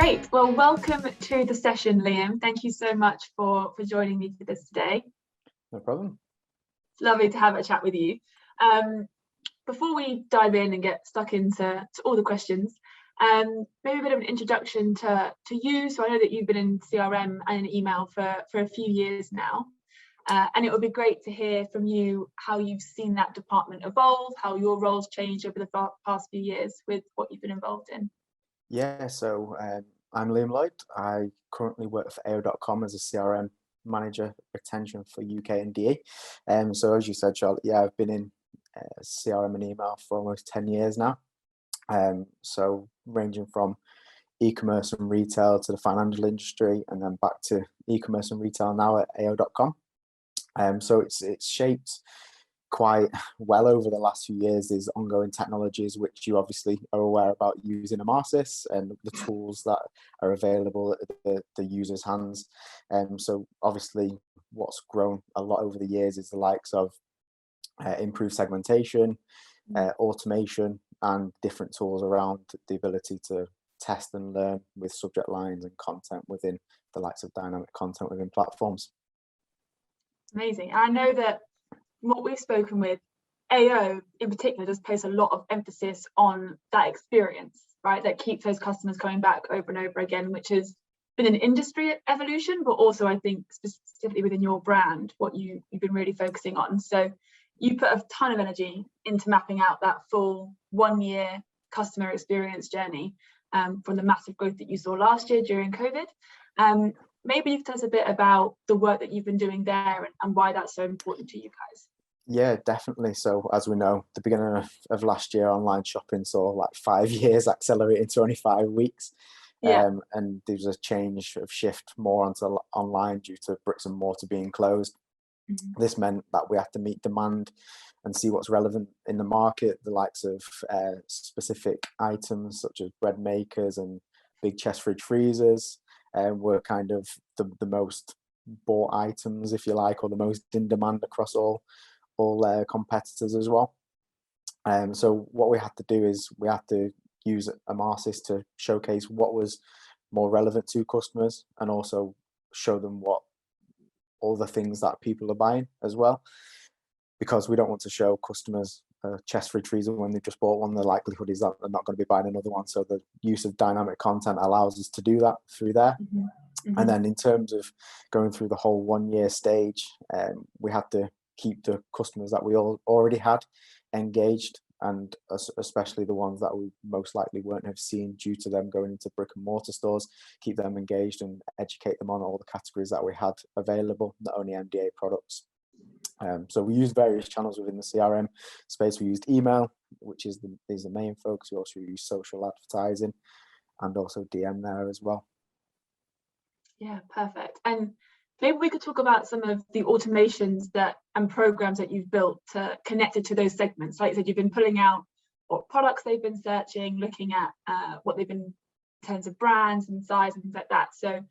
Great. Well, welcome to the session, Liam. Thank you so much for joining me for this today. No problem. It's lovely to have a chat with you. Before we dive in and get stuck into all the questions, maybe a bit of an introduction to you. So I know that you've been in CRM and in email for a few years now. And it would be great to hear from you how you've seen that department evolve, how your roles changed over the past few years with what you've been involved in. Yeah, so I'm Liam Lloyd. I currently work for AO.com as a CRM manager retention for UK and DE. So as you said, Charlotte, yeah, I've been in CRM and email for almost 10 years now. So ranging from e-commerce and retail to the financial industry, and then back to e-commerce and retail now at AO.com. So it's shaped quite well over the last few years. There's ongoing technologies which you obviously are aware about using Emarsys and the tools that are available at the user's hands. So obviously what's grown a lot over the years is the likes of improved segmentation, automation, and different tools around the ability to test and learn with subject lines and content within the likes of dynamic content within platforms. Amazing. I know that what we've spoken with, AO in particular does place a lot of emphasis on that experience, right? That keeps those customers coming back over and over again, which has been an industry evolution, but also I think specifically within your brand, what you've been really focusing on. So you put a ton of energy into mapping out that full 1 year customer experience journey from the massive growth that you saw last year during COVID. Maybe you could tell us a bit about the work that you've been doing there and why that's so important to you guys. Yeah, definitely. So as we know, the beginning of last year, online shopping saw like 5 years accelerate into only 5 weeks. Yeah. And there was a change of shift more onto online due to bricks and mortar being closed. Mm-hmm. This meant that we had to meet demand and see what's relevant in the market. The likes of specific items such as bread makers and big chest fridge freezers were kind of the most bought items, if you like, or the most in demand across all competitors as well. So what we had to do is we had to use Emarsys to showcase what was more relevant to customers and also show them what all the things that people are buying as well, because we don't want to show customers a chest fridge freezer when they've just bought one. The likelihood is that they're not going to be buying another one. So the use of dynamic content allows us to do that through there. Mm-hmm. Mm-hmm. And then in terms of going through the whole 1 year stage, we had to keep the customers that we already had engaged, and especially the ones that we most likely won't have seen due to them going into brick and mortar stores, keep them engaged and educate them on all the categories that we had available, not only MDA products. So we used various channels within the CRM space. We used email, which is the main focus. We also use social advertising and also DM there as well. Yeah, perfect. And maybe we could talk about some of the automations and programs that you've built connected to those segments. Like I said, you've been pulling out what products they've been searching, looking at what they've been in terms of brands and size and things like that. So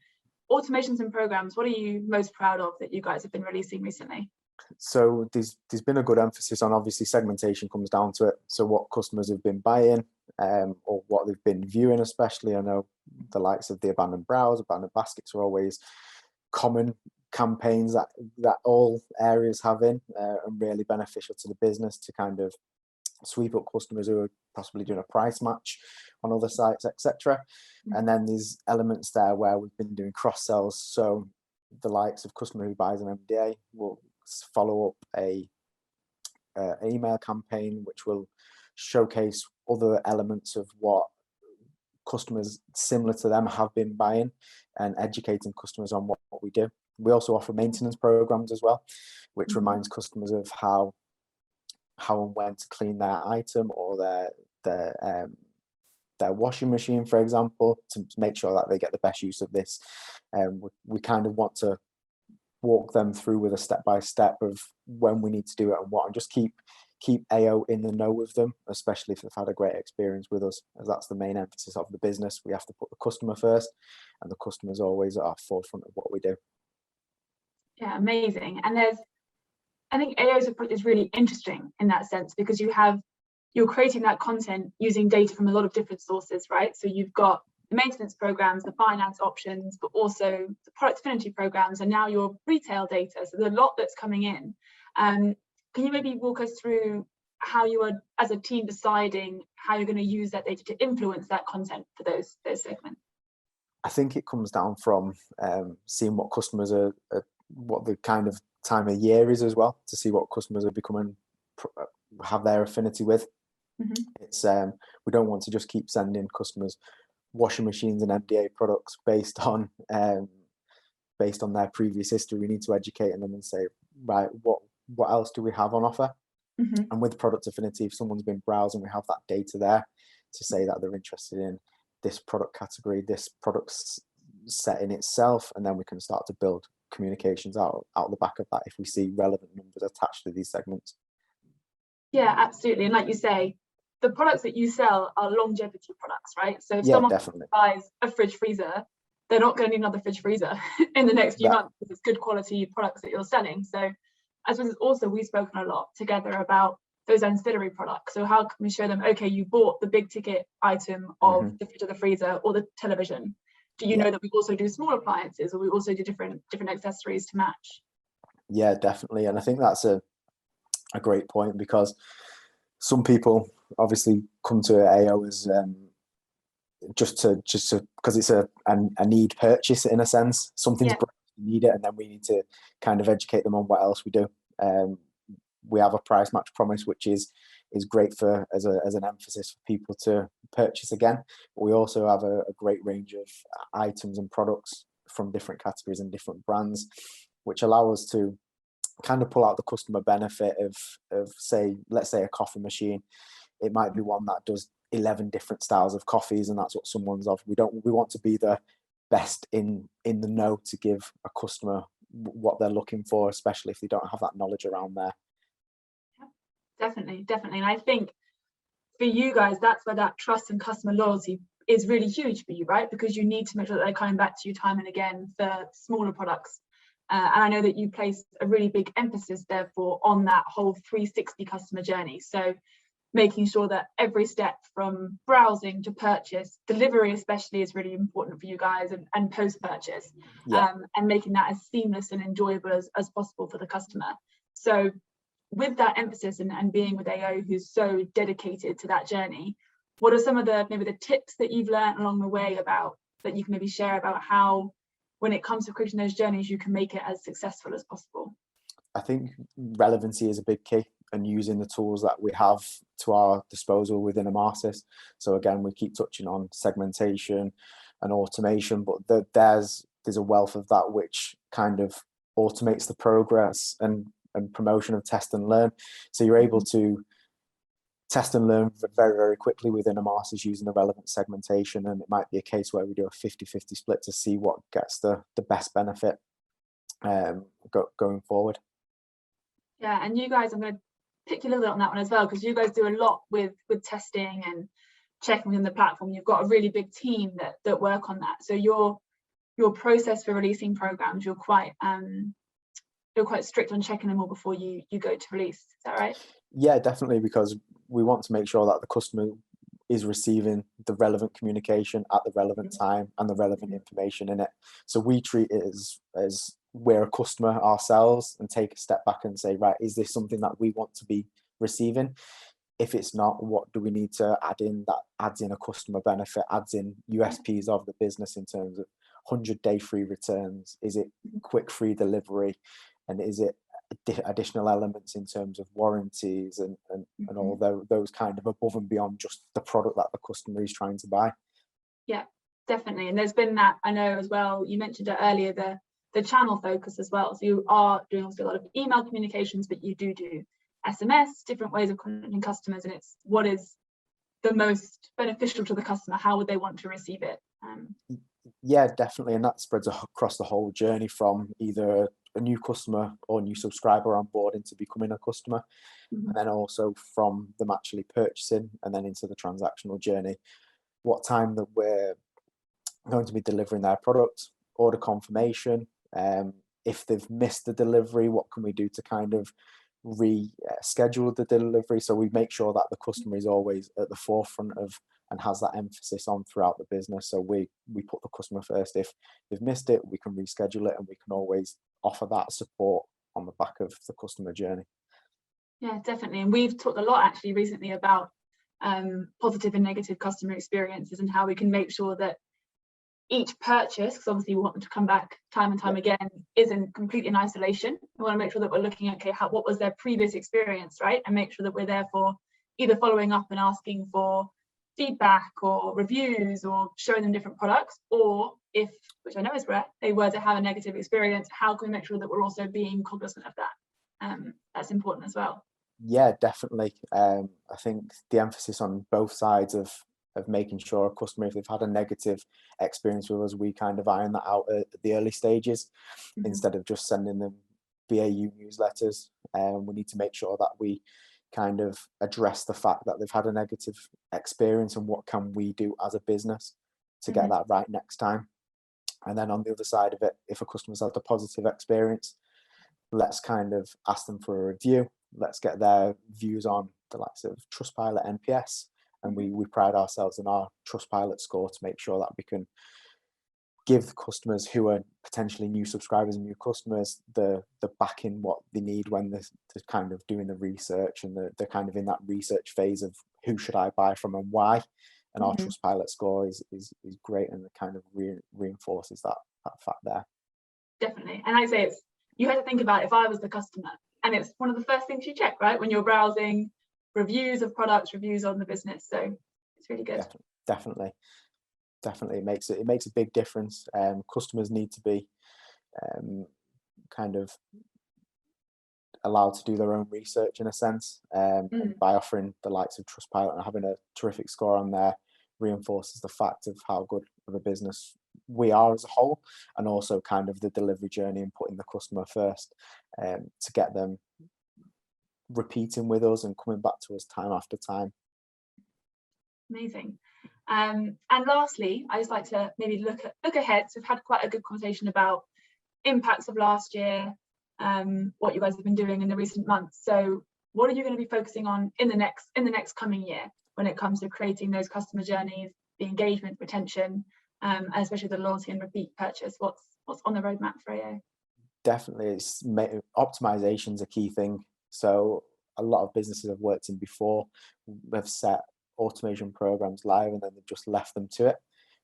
automations and programs, what are you most proud of that you guys have been releasing recently? So there's been a good emphasis on, obviously, segmentation comes down to it. So what customers have been buying or what they've been viewing, especially. I know the likes of the abandoned browse, abandoned baskets are always common campaigns that all areas have in and really beneficial to the business to kind of sweep up customers who are possibly doing a price match on other sites, etc. Mm-hmm. And then there's elements there where we've been doing cross sells. So the likes of customer who buys an MDA will follow up an email campaign which will showcase other elements of what customers similar to them have been buying and educating customers on what we do. We also offer maintenance programs as well, which mm-hmm. reminds customers of how and when to clean their item or their washing machine, for example, to make sure that they get the best use of this. We kind of want to walk them through with a step-by-step of when we need to do it and what, and just keep AO in the know with them, especially if they've had a great experience with us, as that's the main emphasis of the business. We have to put the customer first, and the customer's always at our forefront of what we do. Yeah, amazing. And I think AO's approach is really interesting in that sense, because you're creating that content using data from a lot of different sources, right? So you've got the maintenance programs, the finance options, but also the product affinity programs, and now your retail data. So there's a lot that's coming in. Can you maybe walk us through how you are, as a team, deciding how you're going to use that data to influence that content for those segments? I think it comes down from seeing what customers are, what the kind of time of year is as well, to see what customers are becoming, have their affinity with. It's we don't want to just keep sending customers washing machines and MDA products based on their previous history. We need to educate them and say, right, what else do we have on offer? And with product affinity, if someone's been browsing, we have that data there to say that they're interested in this product category, this product set in itself, and then we can start to build communications out the back of that if we see relevant numbers attached to these segments. Yeah, absolutely. And like you say, the products that you sell are longevity products, right? So if someone buys a fridge freezer, they're not going to need another fridge freezer in the next few months, because it's good quality products that you're selling. So I suppose also we've spoken a lot together about those ancillary products. So how can we show them, okay, you bought the big ticket item of the fridge or the freezer or the television. Do you know that we also do small appliances, or we also do different accessories to match? Yeah, definitely. And I think that's a great point, because some people obviously come to AO as just to because it's a need purchase in a sense. Something's broken, you need it, and then we need to kind of educate them on what else we do. We have a price match promise, which is great for as an emphasis for people to purchase again. But we also have a great range of items and products from different categories and different brands, which allow us to kind of pull out the customer benefit of say, let's say a coffee machine. It might be one that does 11 different styles of coffees, and that's what someone's of. We want to be the best in the know to give a customer what they're looking for, especially if they don't have that knowledge around there. Definitely. And I think for you guys, that's where that trust and customer loyalty is really huge for you, right? Because you need to make sure that they're coming back to you time and again for smaller products. And I know that you place a really big emphasis, therefore, on that whole 360 customer journey. So making sure that every step from browsing to purchase, delivery especially, is really important for you guys, and post-purchase, and making that as seamless and enjoyable as possible for the customer. So with that emphasis and being with AO, who's so dedicated to that journey, what are some of maybe the tips that you've learned along the way that you can maybe share about how, when it comes to creating those journeys, you can make it as successful as possible? I think relevancy is a big key, and using the tools that we have to our disposal within Amartis. So again, we keep touching on segmentation and automation, but there's a wealth of that which kind of automates the progress and promotion of test and learn. So you're able to test and learn very, very quickly within Amartis using the relevant segmentation, and it might be a case where we do a 50-50 split to see what gets the best benefit going forward. Yeah, and you guys, I'm going to pick you a little bit on that one as well, because you guys do a lot with testing and checking within the platform. You've got a really big team that work on that. So your process for releasing programs, you're quite strict on checking them all before you go to release. Is that right? Yeah, definitely, because we want to make sure that the customer is receiving the relevant communication at the relevant time and the relevant information in it. So we treat it as we're a customer ourselves, and take a step back and say, right, is this something that we want to be receiving? If it's not, what do we need to add in that adds in a customer benefit, adds in USPs of the business in terms of 100-day free returns? Is it quick free delivery? And is it additional elements in terms of warranties and all those kind of above and beyond just the product that the customer is trying to buy? Yeah, definitely. And there's been that, I know as well, you mentioned it earlier, the channel focus as well. So you are doing also a lot of email communications, but you do SMS, different ways of contacting customers, and it's what is the most beneficial to the customer. How would they want to receive it? Yeah, definitely. And that spreads across the whole journey, from either a new customer or new subscriber on board into becoming a customer, and then also from them actually purchasing and then into the transactional journey. What time that we're going to be delivering their product, order confirmation, if they've missed the delivery, what can we do to kind of reschedule the delivery? So we make sure that the customer is always at the forefront of and has that emphasis on throughout the business. So we put the customer first. If they've missed it, we can reschedule it, and we can always offer that support on the back of the customer journey. Yeah, definitely. And we've talked a lot actually recently about positive and negative customer experiences and how we can make sure that each purchase, because obviously we want them to come back time and time again, isn't completely in isolation. We want to make sure that we're looking at, okay, what was their previous experience, right? And make sure that we're therefore either following up and asking for feedback or reviews or showing them different products, or if, which I know is rare, they were to have a negative experience, how can we make sure that we're also being cognizant of that? That's important as well. Yeah, definitely. I think the emphasis on both sides of making sure a customer, if they've had a negative experience with us, we kind of iron that out at the early stages instead of just sending them BAU newsletters. We need to make sure that we kind of address the fact that they've had a negative experience and what can we do as a business to get that right next time. And then on the other side of it, if a customer's had a positive experience, let's kind of ask them for a review. Let's get their views on the likes of Trustpilot, NPS, and we pride ourselves in our Trustpilot score to make sure that we can give customers who are potentially new subscribers and new customers the backing what they need when they're kind of doing the research, and they're kind of in that research phase of who should I buy from and why. And our Trustpilot score is great, and it kind of reinforces that fact there. Definitely. And I say you had to think about if I was the customer, and it's one of the first things you check, right, when you're browsing reviews of products, reviews on the business. So it's really good. Definitely it makes a big difference. Customers need to be kind of allowed to do their own research in a sense, by offering the likes of Trustpilot and having a terrific score on there reinforces the fact of how good of a business we are as a whole, and also kind of the delivery journey and putting the customer first, to get them repeating with us and coming back to us time after time. Amazing. And lastly, I just like to maybe look ahead. So we've had quite a good conversation about impacts of last year, what you guys have been doing in the recent months. So what are you going to be focusing on in the next coming year when it comes to creating those customer journeys, the engagement, retention, and especially the loyalty and repeat purchase? What's on the roadmap for AO? Definitely, optimization is a key thing. So a lot of businesses I've worked in before have set automation programs live and then they've just left them to it.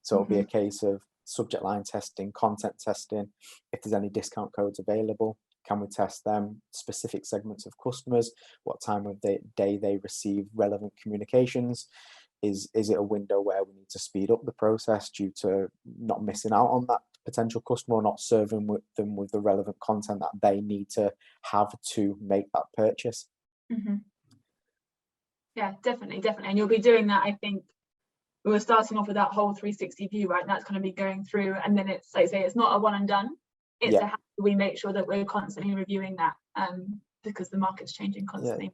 So it'll be a case of subject line testing, content testing. If there's any discount codes available, can we test them? Specific segments of customers, what time of day they receive relevant communications. Is it a window where we need to speed up the process due to not missing out on that potential customer or not serving them with the relevant content that they need to have to make that purchase? Yeah, definitely. And you'll be doing that. I think we were starting off with that whole 360 view, right? And that's going to be going through, and then it's like say it's not a one and done. It's how do we make sure that we're constantly reviewing that, because the market's changing constantly.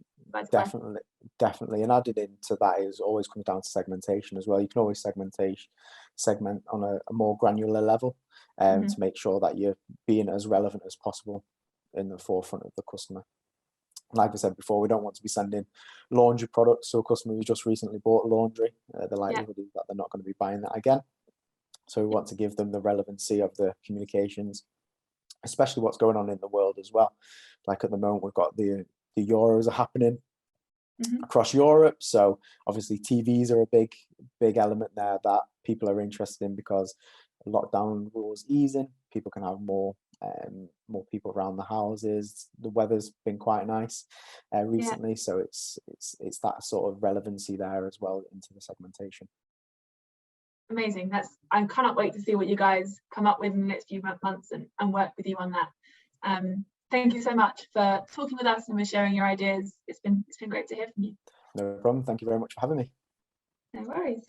Definitely. And added into that is always comes down to segmentation as well. You can always segment on a more granular level, to make sure that you're being as relevant as possible in the forefront of the customer. Like I said before, we don't want to be sending laundry products to a customer who just recently bought laundry. The likelihood is that they're not going to be buying that again. So we want to give them the relevancy of the communications, especially what's going on in the world as well. Like at the moment, we've got the Euros are happening across Europe. So obviously TVs are a big element there that people are interested in, because lockdown rules easing, people can have more people around the houses. The weather's been quite nice recently, so it's that sort of relevancy there as well into the segmentation. Amazing. I cannot wait to see what you guys come up with in the next few months and work with you on that. Thank you so much for talking with us and for sharing your ideas. It's been great to hear from you. No problem. Thank you very much for having me. No worries.